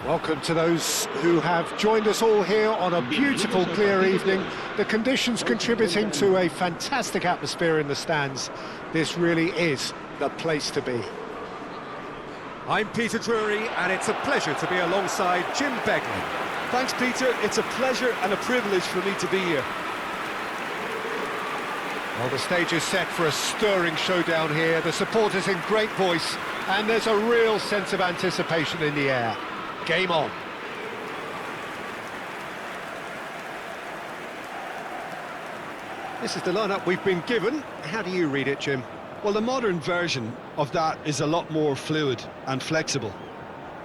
Welcome to those who have joined us all here on a beautiful, clear evening. The conditions contributing to a fantastic atmosphere in the stands. This really is the place to be. I'm Peter Drury, and it's a pleasure to be alongside Jim Begley. Thanks, Peter. It's a pleasure and a privilege for me to be here. Well, the stage is set for a stirring showdown here. The supporters in great voice, and there's a real sense of anticipation in the air. Game on. This is the lineup we've been given. How do you read it, Jim? Well, the modern version of that is a lot more fluid and flexible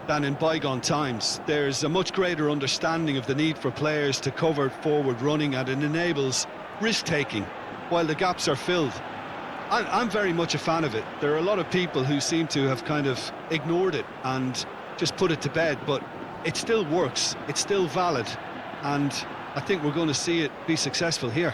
than in bygone times. There's a much greater understanding of the need for players to cover forward running, and it enables risk-taking while the gaps are filled. I'm very much a fan of it. There are a lot of people who seem to have kind of ignored it and just put it to bed, but it still works, it's still valid, and I think we're going to see it be successful here.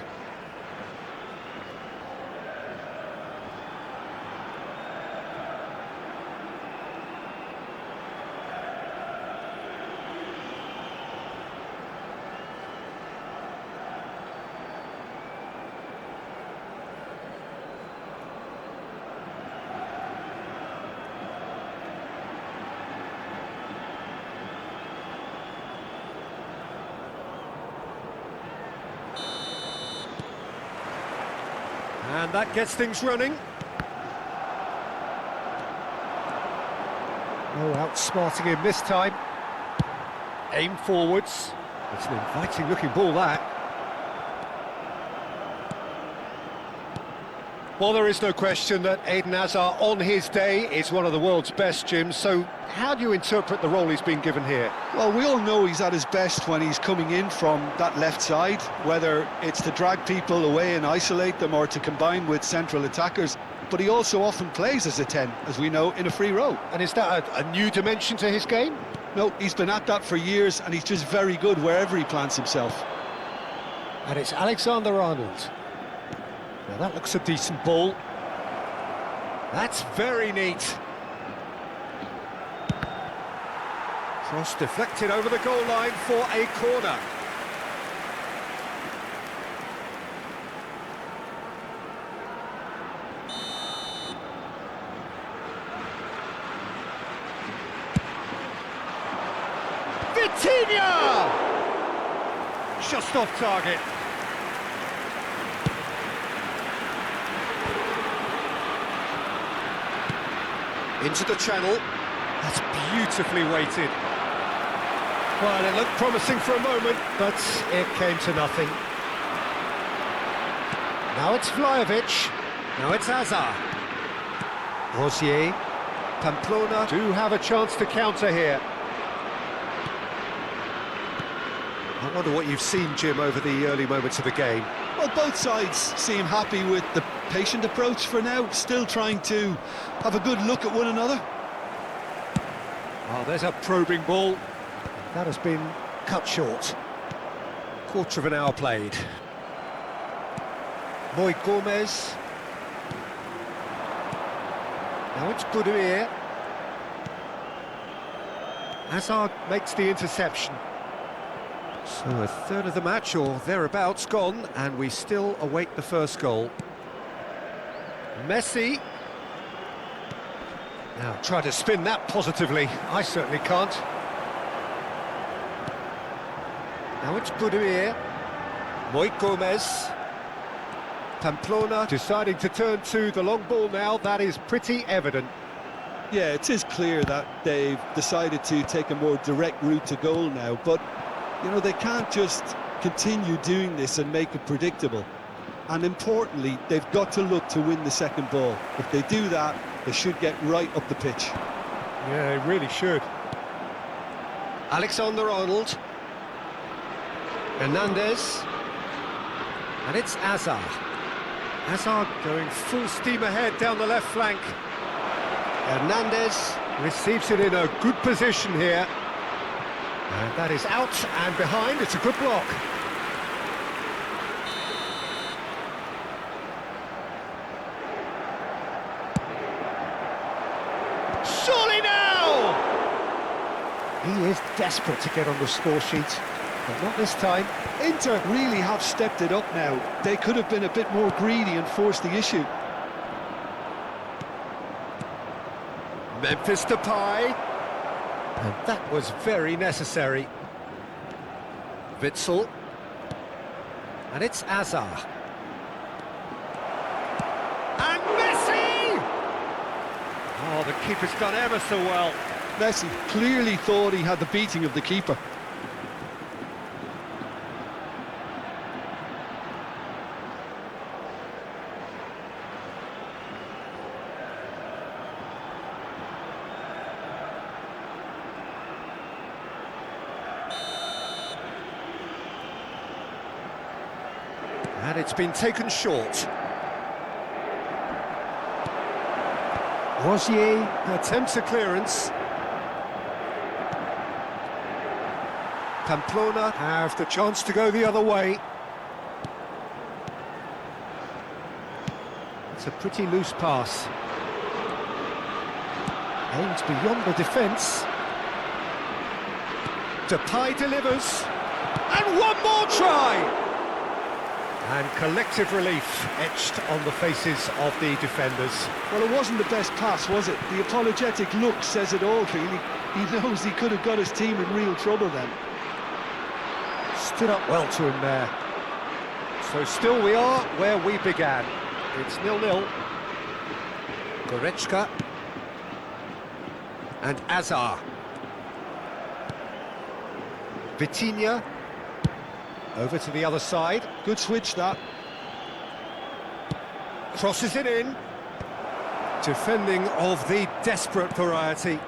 And that gets things running. Oh, outsmarting him this time. Aim forwards. It's an inviting looking ball, that. Well, there is no question that Eden Hazard on his day is one of the world's best, Jim. So how do you interpret the role he's been given here? Well, we all know he's at his best when he's coming in from that left side, whether it's to drag people away and isolate them or to combine with central attackers. But he also often plays as a 10, as we know, in a free role. And is that a new dimension to his game? No, he's been at that for years, and he's just very good wherever he plants himself. And it's Alexander-Arnold. Now that looks a decent ball. That's very neat. Cross deflected over the goal line for a corner. Vitinha! Just off target. Into the channel. That's beautifully weighted. Well, it looked promising for a moment, but it came to nothing. Now it's Vlahovic. Now it's Hazard. Rosier. Pamplona do have a chance to counter here. I wonder what you've seen, Jim, over the early moments of the game. Well, both sides seem happy with the patient approach for now, still trying to have a good look at one another. Oh, there's a probing ball. That has been cut short. Quarter of an hour played. Moy Gomez. Now it's Boudouir. Hazard makes the interception. So a third of the match, or thereabouts, gone, and we still await the first goal. Messi. Now try to spin that positively. I certainly can't. Now it's Boudouir. Moy Gomez. Pamplona deciding to turn to the long ball now. That is pretty evident. Yeah, it is clear that they've decided to take a more direct route to goal now, but you know, they can't just continue doing this and make it predictable. And importantly, they've got to look to win the second ball. If they do that, they should get right up the pitch. Yeah, they really should. Alexander-Arnold. Hernandez. And it's Hazard. Hazard going full steam ahead down the left flank. Hernandez receives it in a good position here. And that is out and behind. It's a good block. Surely now! He is desperate to get on the score sheet, but not this time. Inter really have stepped it up now. They could have been a bit more greedy and forced the issue. Memphis Depay. And that was very necessary. Witsel. And it's Hazard. And Messi! Oh, the keeper's done ever so well. Messi clearly thought he had the beating of the keeper. And it's been taken short. Rosier. Attempts a clearance. Pamplona have the chance to go the other way. It's a pretty loose pass. Aims beyond the defence. Depay delivers. And one more try! And collective relief etched on the faces of the defenders. Well, it wasn't the best pass, was it? The apologetic look says it all, really. He knows he could have got his team in real trouble then. Stood up well to him there. So still we are where we began. It's 0-0. Goretzka. And Hazard. Vitinha. Over to the other side. Good switch, that. Crosses it in. Defending of the desperate variety.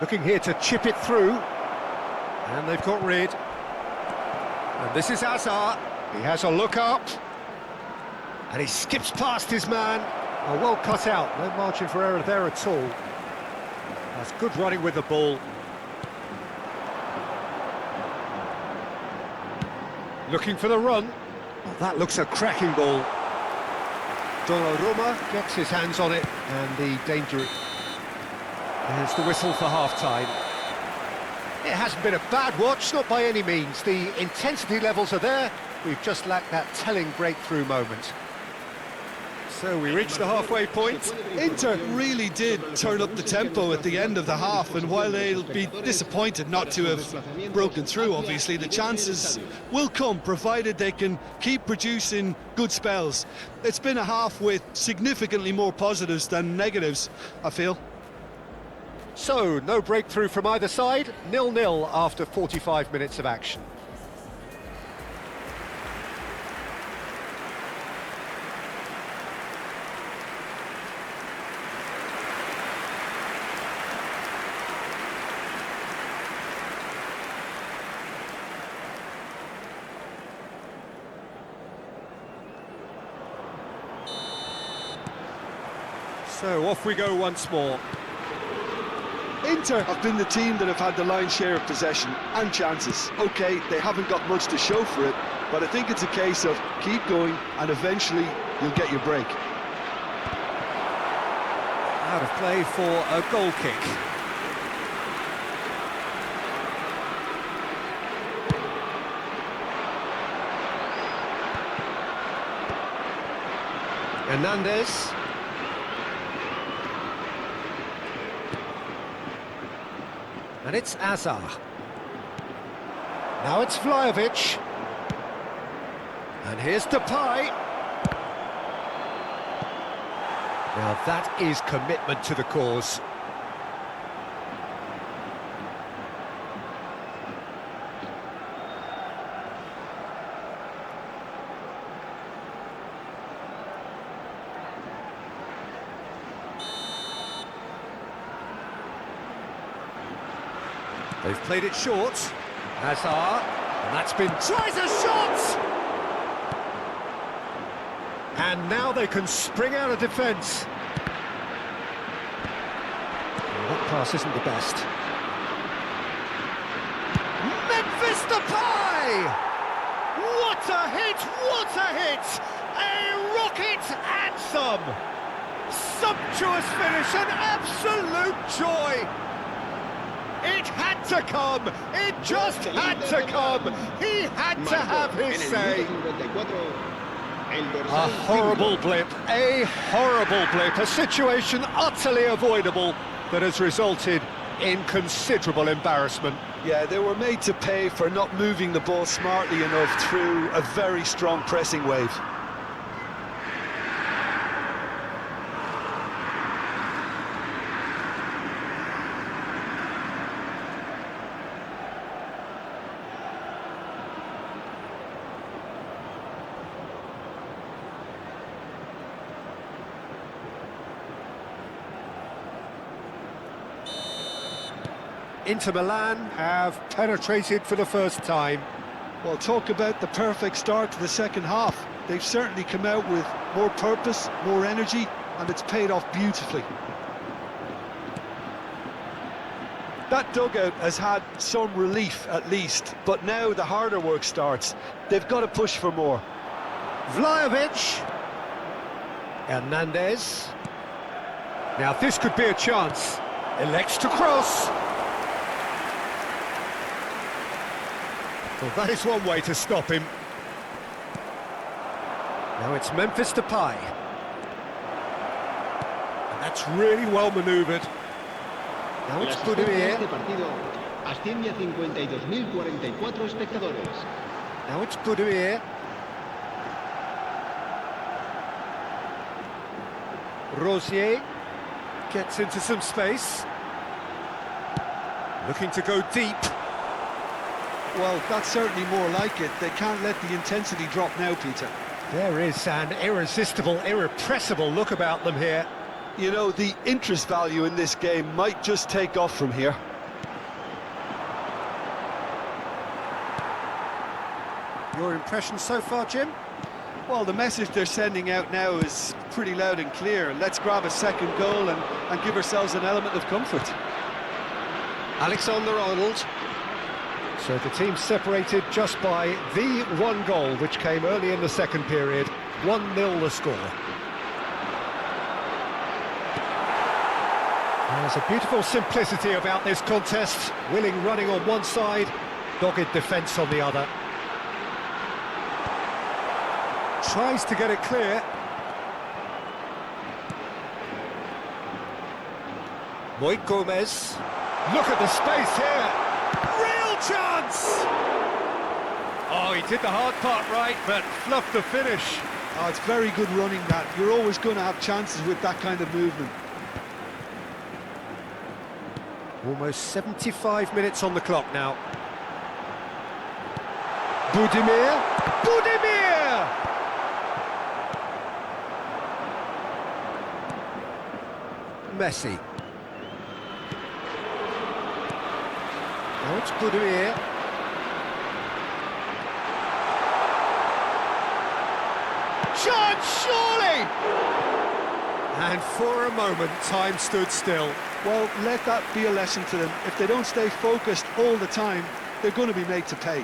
Looking here to chip it through. And they've got rid. And this is Hazard. He has a look up. And he skips past his man. Oh, well cut out. No margin for error there at all. That's good running with the ball. Looking for the run. Oh, that looks a cracking ball. Donnarumma gets his hands on it, and the danger. There's the whistle for half-time. It hasn't been a bad watch, not by any means. The intensity levels are there. We've just lacked that telling breakthrough moment. So we reached the halfway point. Inter really did turn up the tempo at the end of the half, and while they'll be disappointed not to have broken through, obviously, the chances will come, provided they can keep producing good spells. It's been a half with significantly more positives than negatives, I feel. So, no breakthrough from either side, 0-0 after 45 minutes of action. So off we go once more. Inter have been the team that have had the lion's share of possession and chances. OK, they haven't got much to show for it, but I think it's a case of keep going and eventually you'll get your break. Out of play for a goal kick. Hernandez. And it's Hazard. Now it's Vlahovic. And here's Depay. Now that is commitment to the cause. They've played it short. Hazard, and that's been... tries a shot! And now they can spring out of defence. Well, that pass isn't the best. Memphis Depay! What a hit! What a hit! A rocket anthem! Sumptuous finish, an absolute joy! It had to come! It just had to come! He had to have his say! A horrible blip, a situation utterly avoidable that has resulted in considerable embarrassment. Yeah, they were made to pay for not moving the ball smartly enough through a very strong pressing wave. Inter Milan have penetrated for the first time. Well, talk about the perfect start to the second half. They've certainly come out with more purpose, more energy, and it's paid off beautifully. That dugout has had some relief at least, but now the harder work starts. They've got to push for more. Vlahovic. Hernandez. Now this could be a chance. Elects to cross. Well, that is one way to stop him. Now it's Memphis Depay. And that's really well manoeuvred. Now it's Budimir. Now it's Budimir. Rosier gets into some space. Looking to go deep. Well, that's certainly more like it. They can't let the intensity drop now, Peter. There is an irresistible, irrepressible look about them here. You know, the interest value in this game might just take off from here. Your impression so far, Jim? Well, the message they're sending out now is pretty loud and clear. Let's grab a second goal and give ourselves an element of comfort. Alexander-Arnold. So the team separated just by the one goal, which came early in the second period. 1-0 the score. There's a beautiful simplicity about this contest. Willing running on one side, dogged defence on the other. Tries to get it clear. Moit Gomez. Look at the space here. Real chance! Oh, he did the hard part right, but fluffed the finish. Oh, it's very good running, that. You're always going to have chances with that kind of movement. Almost 75 minutes on the clock now. Budimir. Budimir! Messi. Now it's Budimir. Chance, surely! And for a moment, time stood still. Well, let that be a lesson to them. If they don't stay focused all the time, they're going to be made to pay.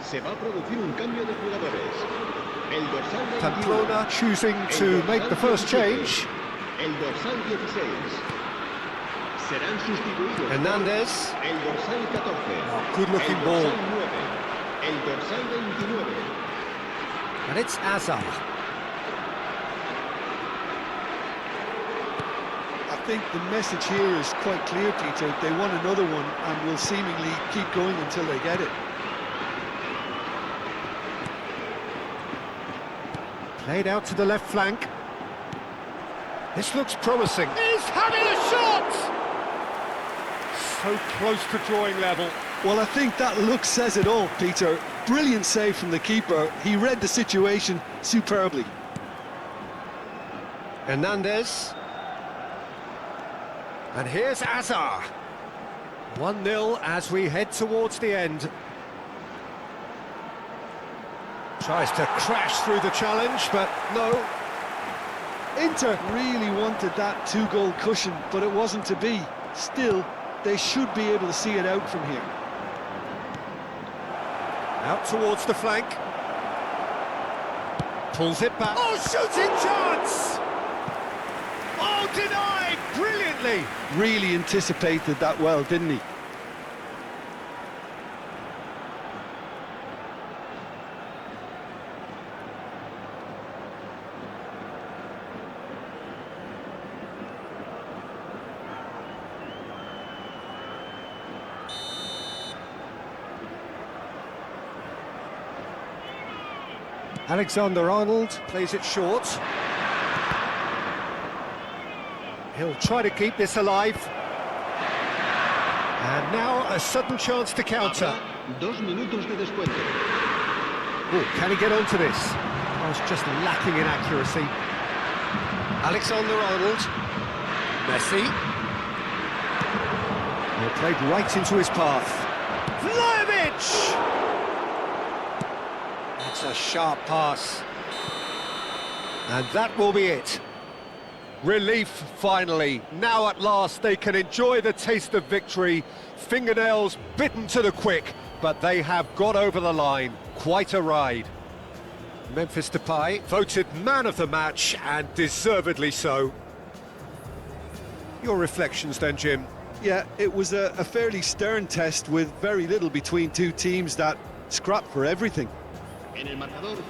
Se va a producir un cambio de jugadores. El dorsal 21, Pamplona choosing to make the first change. El dorsal 16. Serán sustituidos. Hernandez. El dorsal 14. Oh, good-looking el ball. dorsal 9. El dorsal 29. And it's Azar. I think the message here is quite clear, Peter. They want another one and will seemingly keep going until they get it. Played out to the left flank. This looks promising. He's having a shot! So close to drawing level. Well, I think that look says it all, Peter. Brilliant save from the keeper. He read the situation superbly. Hernandez. And here's Azar. 1-0 as we head towards the end. Tries to crash through the challenge, but no. Inter really wanted that two-goal cushion, but it wasn't to be. Still, they should be able to see it out from here. Out towards the flank. Pulls it back. Oh, shooting chance! Oh, denied brilliantly. Really anticipated that well, didn't he? Alexander-Arnold plays it short. He'll try to keep this alive. And now a sudden chance to counter. Habrá 2 minutos de descuento. Oh, can he get onto this? Oh, it's just lacking in accuracy. Alexander-Arnold. Messi. Well, played right into his path. Vlahovic! That's a sharp pass. And that will be it. Relief, finally. Now at last they can enjoy the taste of victory. Fingernails bitten to the quick, but they have got over the line. Quite a ride. Memphis Depay voted man of the match, and deservedly so. Your reflections then, Jim? Yeah, it was a fairly stern test with very little between two teams that scrapped for everything. En el marcador,